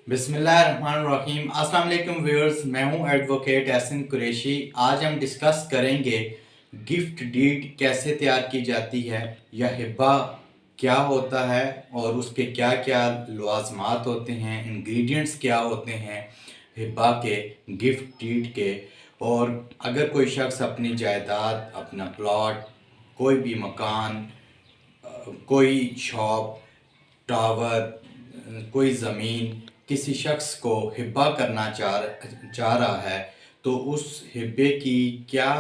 बिस्मिल्लाहिर्रहमानिर्रहीम। अस्सलाम वालेकुम व्यूअर्स, मैं हूं एडवोकेट एहसन कुरैशी। आज हम डिस्कस करेंगे गिफ्ट डीड कैसे तैयार की जाती है या हिब्बा क्या होता है और उसके क्या क्या लवाजमात होते हैं, इंग्रेडिएंट्स क्या होते हैं हिब्बा के, गिफ्ट डीड के। और अगर कोई शख्स अपनी जायदाद, अपना प्लॉट, कोई भी मकान, कोई शॉप, टावर, कोई ज़मीन किसी शख्स को हिब्बा करना चाह रहा है तो उस हिब्बे की क्या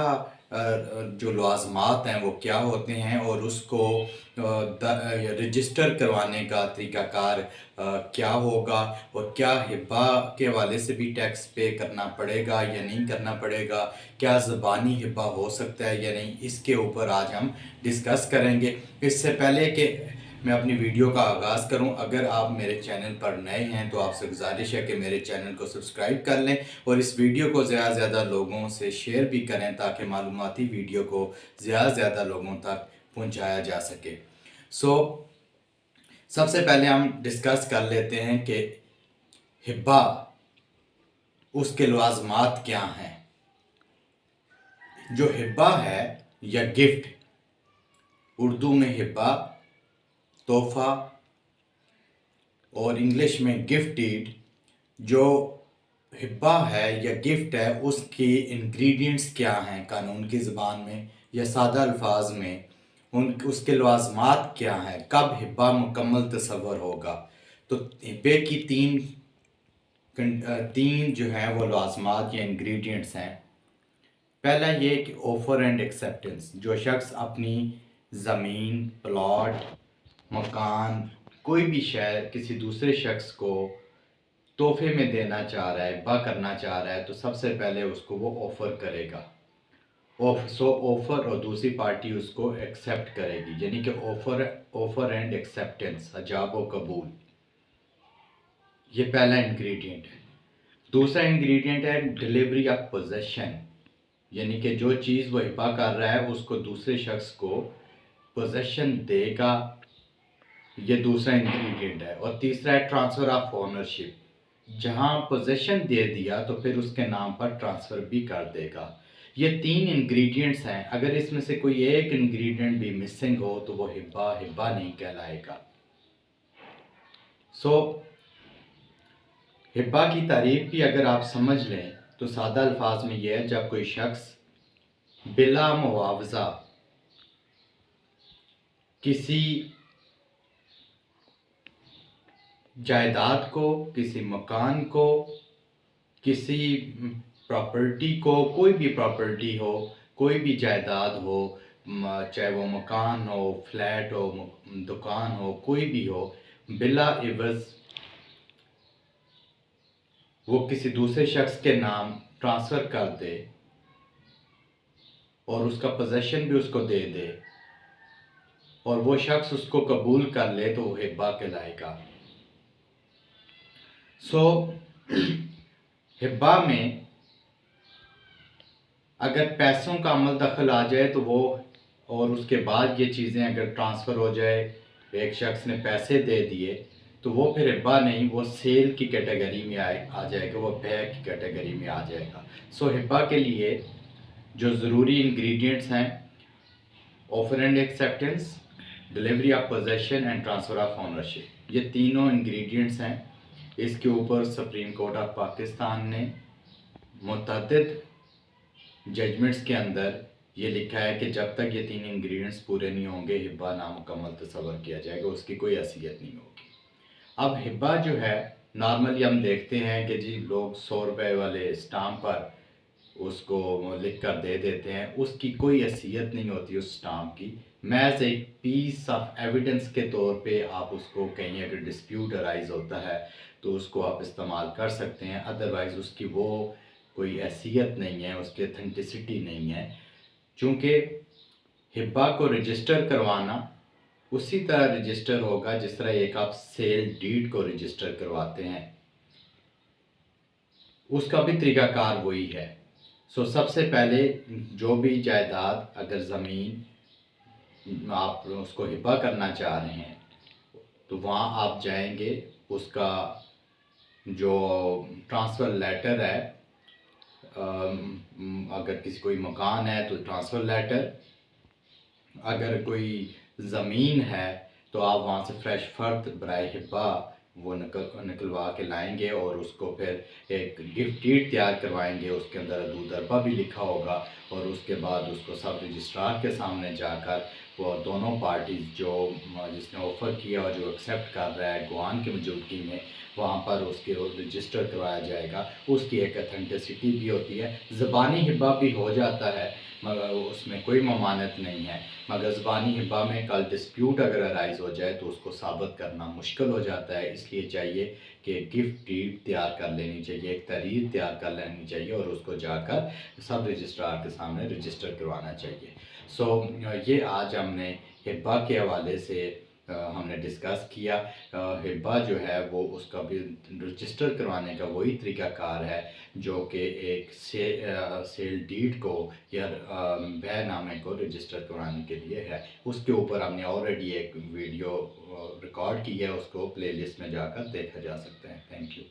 जो लाज़मात हैं वो क्या होते हैं और उसको रजिस्टर करवाने का तरीक़ाकार क्या होगा और क्या हिब्बा के हवाले से भी टैक्स पे करना पड़ेगा या नहीं करना पड़ेगा, क्या ज़बानी हिब्बा हो सकता है या नहीं, इसके ऊपर आज हम डिस्कस करेंगे। इससे पहले कि मैं अपनी वीडियो का आगाज़ करूं, अगर आप मेरे चैनल पर नए हैं तो आपसे गुजारिश है कि मेरे चैनल को सब्सक्राइब कर लें और इस वीडियो को ज़्यादा से ज़्यादा लोगों से शेयर भी करें ताकि मालूमाती वीडियो को ज़्यादा से ज़्यादा लोगों तक पहुंचाया जा सके। सबसे पहले हम डिस्कस कर लेते हैं कि हिब्बा, उसके लवाजमात क्या हैं। जो हिब्बा है या गिफ्ट, उर्दू में हिब्बा तोहफ़ा और इंग्लिश में गिफ्ट डीड, जो हिब्बा है या गिफ्ट है उसकी इंग्रेडिएंट्स क्या हैं कानून की ज़बान में या सादा अल्फाज में, उसके लवाजमात क्या हैं, कब हिब्बा मुकम्मल तसव्वुर होगा। तो हिब्बे की तीन जो हैं वो लवाजमात या इंग्रेडिएंट्स हैं। पहला ये कि ऑफ़र एंड एक्सेप्टेंस, जो शख्स अपनी ज़मीन, प्लॉट, मकान, कोई भी शय किसी दूसरे शख्स को तोहफे में देना चाह रहा है, हिब्बा करना चाह रहा है, तो सबसे पहले उसको वो ऑफ़र करेगा। ऑफ़र और दूसरी पार्टी उसको एक्सेप्ट करेगी, यानी कि ऑफ़र एंड एक्सेप्टेंस, अजाब व कबूल। ये पहला इंग्रेडिएंट है। दूसरा इंग्रेडिएंट है डिलीवरी ऑफ पोजेशन, यानी कि जो चीज़ वो हिब्बा कर रहा है उसको दूसरे शख्स को पोजेशन देगा, ये दूसरा इंग्रेडिएंट है। और तीसरा है ट्रांसफ़र ऑफ ओनरशिप, जहाँ पोजेशन दे दिया तो फिर उसके नाम पर ट्रांसफ़र भी कर देगा। ये तीन इंग्रेडिएंट्स हैं, अगर इसमें से कोई एक इंग्रेडिएंट भी मिसिंग हो तो वो हिब्बा नहीं कहलाएगा। हिब्बा की तारीफ भी अगर आप समझ लें तो सादा अल्फाज में यह है, जब कोई शख्स बिला मुआवजा किसी जायदाद को, किसी मकान को, किसी प्रॉपर्टी को, कोई भी प्रॉपर्टी हो, कोई भी जायदाद हो, चाहे वो मकान हो, फ्लैट हो, दुकान हो, कोई भी हो, बिला इवज़ वो किसी दूसरे शख्स के नाम ट्रांसफ़र कर दे और उसका पोजेशन भी उसको दे दे और वो शख्स उसको कबूल कर ले तो वो हिब्बा कहलाएगा। हिब्बा में अगर पैसों का अमल दखल आ जाए तो वो, और उसके बाद ये चीज़ें अगर ट्रांसफ़र हो जाए, एक शख्स ने पैसे दे दिए, तो वो फिर हिब्बा नहीं, वो सेल की कैटेगरी में आ जाएगा, वो बै की कैटेगरी में आ जाएगा। हिब्बा के लिए जो ज़रूरी इंग्रेडिएंट्स हैं, offer and acceptance, delivery of possession and transfer of ownership, ये तीनों इंग्रेडिएंट्स हैं। इसके ऊपर सुप्रीम कोर्ट ऑफ पाकिस्तान ने मुतअद्दिद जजमेंट्स के अंदर ये लिखा है कि जब तक ये तीन इंग्रेडिएंट्स पूरे नहीं होंगे हिब्बा नामुकम्मल तसव्वुर किया जाएगा, उसकी कोई हैसियत नहीं होगी। अब हिब्बा जो है, नॉर्मली हम देखते हैं कि जी लोग 100 रुपये वाले स्टाम्प पर उसको लिख कर दे देते हैं, उसकी कोई हैसियत नहीं होती उस स्टाम्प की। महज एक पीस ऑफ एविडेंस के तौर पे आप उसको, कहीं अगर डिस्प्यूट अराइज होता है तो उसको आप इस्तेमाल कर सकते हैं, अदरवाइज़ उसकी वो कोई हैसियत नहीं है, उसकी अथेंटिसिटी नहीं है। चूँकि हिब्बा को रजिस्टर करवाना उसी तरह रजिस्टर होगा जिस तरह एक आप सेल डीड को रजिस्टर करवाते हैं, उसका भी तरीक़ाकार वही है। सबसे पहले जो भी जायदाद, अगर ज़मीन आप उसको हिब्बा करना चाह रहे हैं तो वहाँ आप जाएंगे, उसका जो ट्रांसफ़र लेटर है, अगर किसी कोई मकान है तो ट्रांसफ़र लेटर, अगर कोई ज़मीन है तो आप वहाँ से फ्रेश फ़र्द बराए हिब्बा वो निकलवा के लाएंगे और उसको फिर एक गिफ्ट डीड तैयार करवाएंगे, उसके अंदर अदूद अरबा भी लिखा होगा। और उसके बाद उसको सब रजिस्ट्रार के सामने जाकर वो दोनों पार्टीज़, जो जिसने ऑफ़र किया और जो एक्सेप्ट कर रहा है गवान की मौजूदगी में, वहाँ पर उसके रजिस्टर करवाया जाएगा। उसकी एक अथेंटिसिटी भी होती है, ज़बानी हिब्बा भी हो जाता है, मगर उसमें कोई ममानत नहीं है। मगर ज़बानी हिब्बा में कल डिस्प्यूट अगर अराइज़ हो जाए तो उसको साबित करना मुश्किल हो जाता है। इसलिए चाहिए कि गिफ्ट डीड तैयार कर लेनी चाहिए, एक तहरीर तैयार कर लेनी चाहिए और उसको जाकर सब रजिस्ट्रार के सामने रजिस्टर करवाना चाहिए। ये आज हमने हिब्बा के हवाले से हमने डिस्कस किया। हिब्बा जो है वो उसका भी रजिस्टर करवाने का वही तरीक़ाकार है जो कि एक सेल डीड को या बैनामे को रजिस्टर करवाने के लिए है। उसके ऊपर हमने ऑलरेडी एक वीडियो रिकॉर्ड की है, उसको प्लेलिस्ट में जाकर देखा जा सकता है। Thank you.